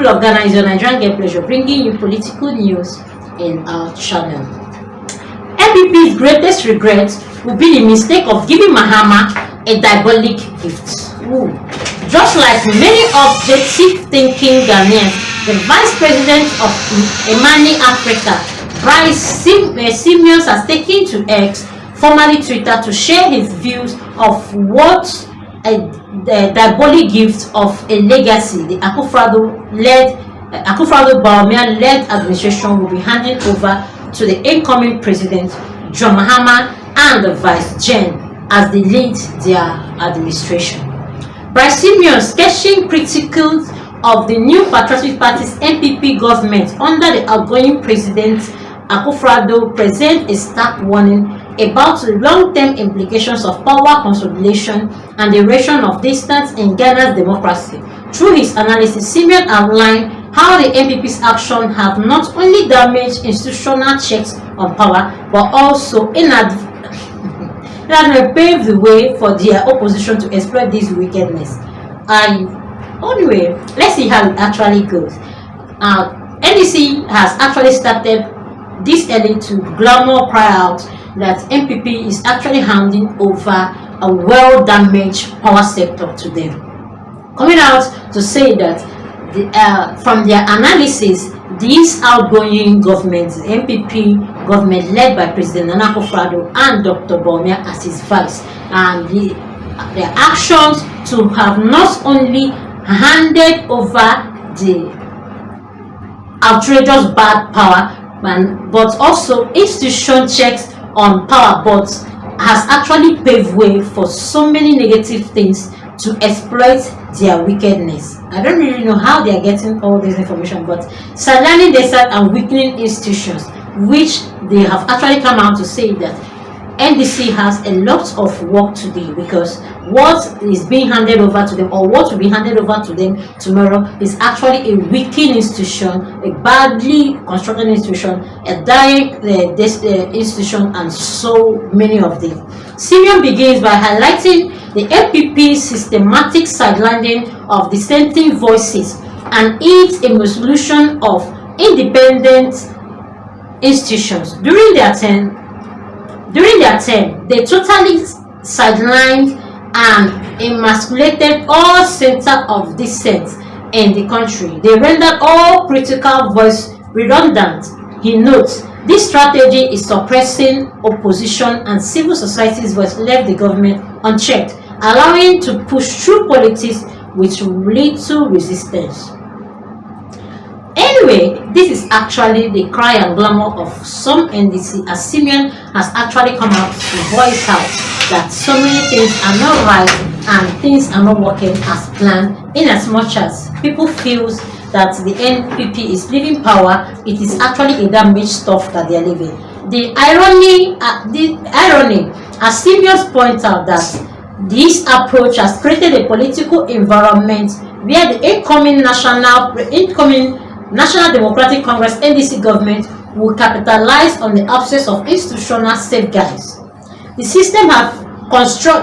people of Ghana, it's your Nigerian Get Pleasure bringing you political news in our channel. NPP's greatest regret will be the mistake of giving Mahama a diabolic gift. Ooh. Just like many objective-thinking Ghanaians, the Vice President of Emani Africa, Bryce Simeons, has taken to X, formerly Twitter, to share his views of what a diabolic gift of a legacy the Akufo-Addo-Bawumia-led administration will be handing over to the incoming president, John Mahama, and the Vice Gen as they lead their administration. Bryce Simeons, sketching critical of the new Patriotic Party's NPP government under the outgoing president Akufo-Addo, present a stark warning about the long-term implications of power consolidation and the erosion of distance in Ghana's democracy. Through his analysis, Simeon outlined how the NPP's action have not only damaged institutional checks on power, but also inadvertently paved the way for their opposition to exploit this wickedness. Anyway, let's see how it actually goes. NDC has actually started this early to glamour cry out that NPP is actually handing over a well-damaged power sector to them, coming out to say that from their analysis, this outgoing government, the NPP government led by President Nana Akufo-Addo and Dr. Bawumia as his vice, and their actions to have not only handed over the outrageous bad power, but also institution checks on power, but has actually paved way for so many negative things to exploit their wickedness. I don't really know how they are getting all this information, but sidelining desert and weakening institutions, which they have actually come out to say that NDC has a lot of work to do, because what is being handed over to them, or what will be handed over to them tomorrow, is actually a weakened institution, a badly constructed institution, a dying institution, and so many of them. Simeon begins by highlighting the NPP's systematic sidelining of dissenting voices and its emulsion of independent institutions. During their term, they totally sidelined and emasculated all center of dissent in the country. They rendered all critical voice redundant. He notes, this strategy is suppressing opposition and civil society's voice, left the government unchecked, allowing to push through politics with little resistance. Anyway, this is actually the cry and glamour of some NDC, as Simeon has actually come out to voice out that so many things are not right and things are not working as planned, in as much as people feel that the NPP is leaving power. It is actually a damaged stuff that they are leaving. The irony, as Simeon points out, that this approach has created a political environment where the incoming National Democratic Congress NDC government will capitalize on the absence of institutional safeguards. The system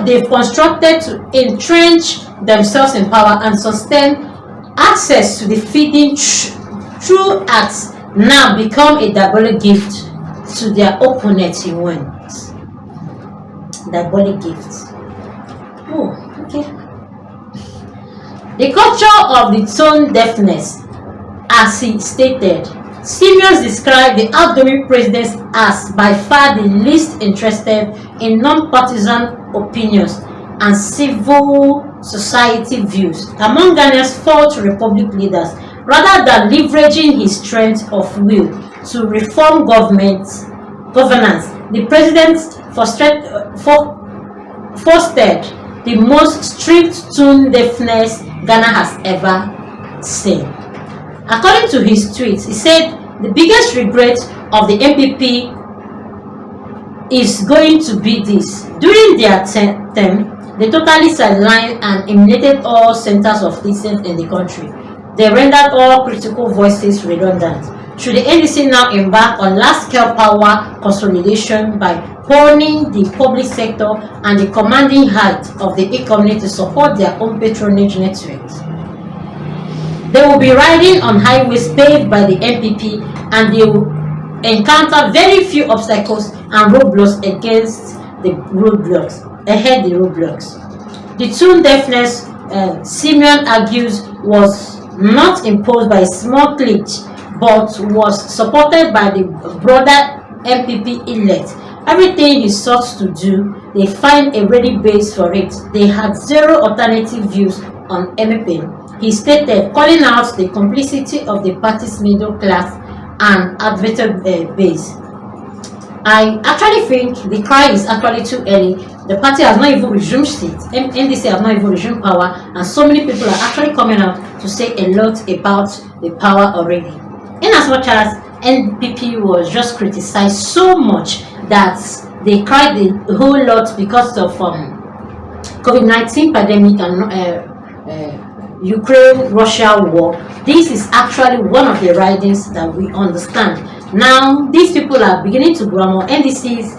they've constructed to entrench themselves in power and sustain access to the feeding through acts now become a diabolic gift to their opponents in wins. Diabolic gifts. Oh, okay. The culture of the tone deafness, as he stated, Simeons described the outgoing president as by far the least interested in non-partisan opinions and civil society views among Ghana's fourth republic leaders, rather than leveraging his strength of will to reform governance. The president fostered the most strict tone deafness Ghana has ever seen. According to his tweets, he said the biggest regret of the NPP is going to be this: during their term, they totally sidelined and eliminated all centers of dissent in the country. They rendered all critical voices redundant. Should the NDC now embark on large-scale power consolidation by honing the public sector and the commanding height of the economy to support their own patronage networks? They will be riding on highways paved by the NPP, and they will encounter very few obstacles and roadblocks ahead the roadblocks. The tone deafness, Simeon argues, was not imposed by a small clique, but was supported by the broader NPP elect. Everything he sought to do, they find a ready base for it. They had zero alternative views on NPP. He stated, calling out the complicity of the party's middle class and advocate base. I actually think the cry is actually too early. The party has not even resumed seats. NDC has not even resumed power, and so many people are actually coming out to say a lot about the power already. In as much as NPP was just criticized so much that they cried a whole lot because of COVID-19 pandemic and Ukraine-Russia war. This is actually one of the ridings that we understand. Now, these people are beginning to grumble. NDCs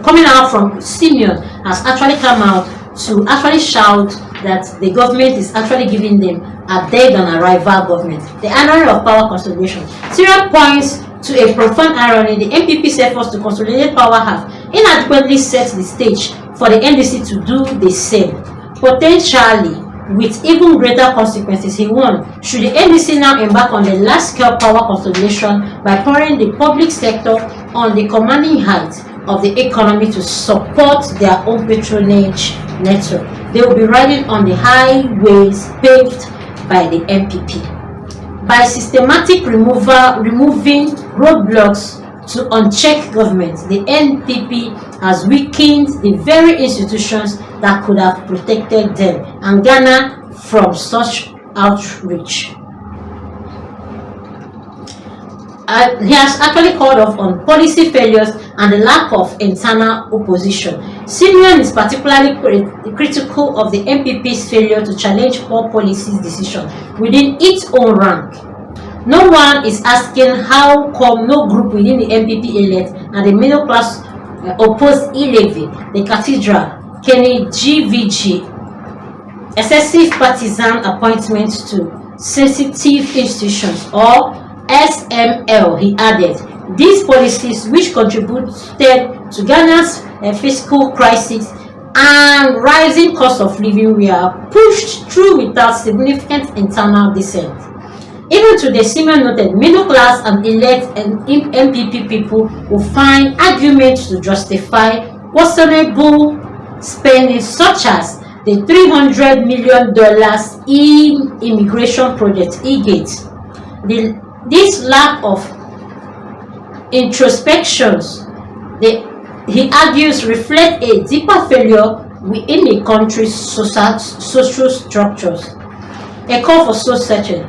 coming out from Simeon has actually come out to actually shout that the government is actually giving them a dead on arrival government. The irony of power consolidation. Syria points to a profound irony. The NPP's efforts to consolidate power have inadequately set the stage for the NDC to do the same, potentially with even greater consequences. He warned, should the NDC now embark on the large-scale power consolidation by pouring the public sector on the commanding height of the economy to support their own patronage network, they will be riding on the highways paved by the NPP. By systematic removing roadblocks to unchecked government, the NPP has weakened the very institutions that could have protected them and Ghana from such outreach. He has actually called off on policy failures and the lack of internal opposition. Simeon is particularly critical of the NPP's failure to challenge poor policy decisions within its own rank. No one is asking how come no group within the NPP elect and the middle class opposed e-levy, the cathedral, Kenny GVG, excessive partisan appointments to sensitive institutions, or SML, he added. These policies, which contributed to Ghana's fiscal crisis and rising cost of living, were pushed through without significant internal dissent. Even today, Simeon noted, middle class and elect and NPP people will find arguments to justify questionable spending, such as the $300 million immigration project, e-Gate. This lack of introspections, he argues, reflect a deeper failure within a country's social structures. A call for soul searching.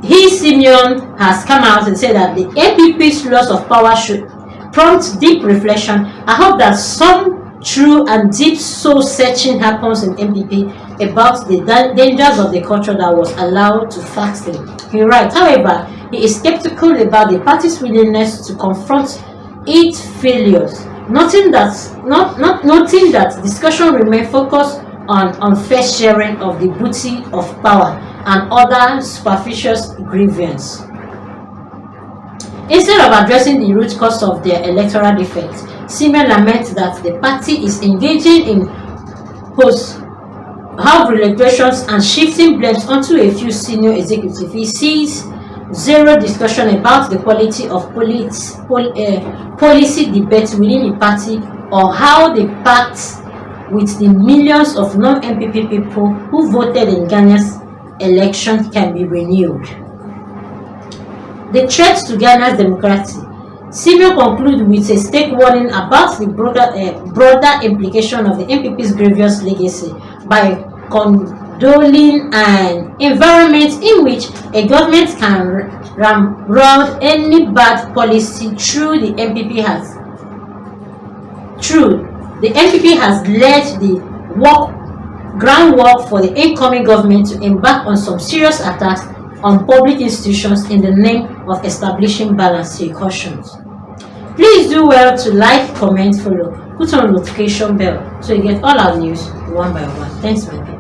Simeon has come out and said that the NPP's loss of power should prompt deep reflection. I hope that some true and deep soul searching happens in NPP about the dangers of the culture that was allowed to fax him. He writes, however, he is skeptical about the party's willingness to confront its failures, noting that discussion remains focused on unfair sharing of the booty of power and other superficial grievances. Instead of addressing the root cause of their electoral defects, Simeon laments that the party is engaging in post-house relations and shifting blames onto a few senior executives. He sees zero discussion about the quality of policy debates within the party or how the pact with the millions of non-NPP people who voted in Ghana's elections can be renewed. The threat to Ghana's democracy. Simeon concludes with a stake warning about the broader implication of the NPP's grievous legacy by condoning an environment in which a government can ramrod any bad policy through the NPP has led the groundwork for the incoming government to embark on some serious attacks on public institutions in the name of establishing balance, he cautions. Please do well to like, comment, follow, put on notification bell so you get all our news one by one. Thanks, my people.